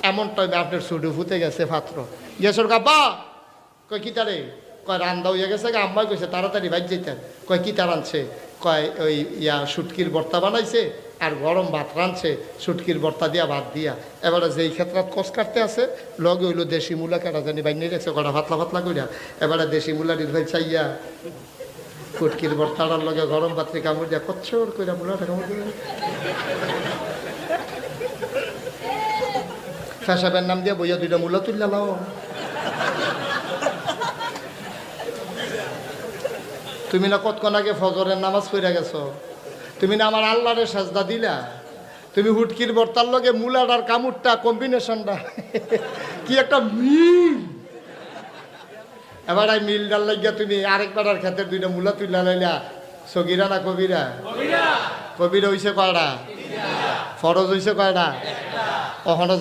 এমন টাইমে আপনার ছুটু ফুটে গেছে পাত্র গেছর কাপা কয় কি তারে কয় রান্দা হইয়া গেছে আম্মাই কইছে তাড়াতাড়ি ভাই যেতেন কয় কি তার আনছে কয় ওই শুটকির ভর্তা বানাইছে আর গরম ভাত রাঁধছে শুটকির ভর্তা দিয়া ভাত দিয়া। এবারে যেই ক্ষেত্রে কষ কাটতে আছে লগে হইলো দেশি মূলা কাটা জানি বাইনে রেখেছে কটা পাতলা পাতলা কইরা। এবারে দেশি মূলা নির্ভয় চাইয়া শুটকির ভর্তাটার লগে গরম ভাতরে কামড় দিয়া কচ্ছর কইরা মূলাটা কামড় দিয়া ফেসাবের নাম দিয়ে বইয়া দুইটা মূলা তুললা লাও। তুমি না কতক্ষণ আগে ফজরের নামাজ পড়ে গেছো, তুমি না আমার আল্লাহরে সাজদা দিলা, তুমি হুটকির ভর্তার লগে মূলাটার কামড়টা কম্বিনেশনটা কি একটা মিল। এবার এই মিলটার লাগিয়া তুমি আরেকবার ক্ষেত্রে দুইটা মূলা তুললা লাইলা। সগিরা না কবিরা? কবিরা হইছে কয়টা? ফরজ হইছে কয়টা? ওখানে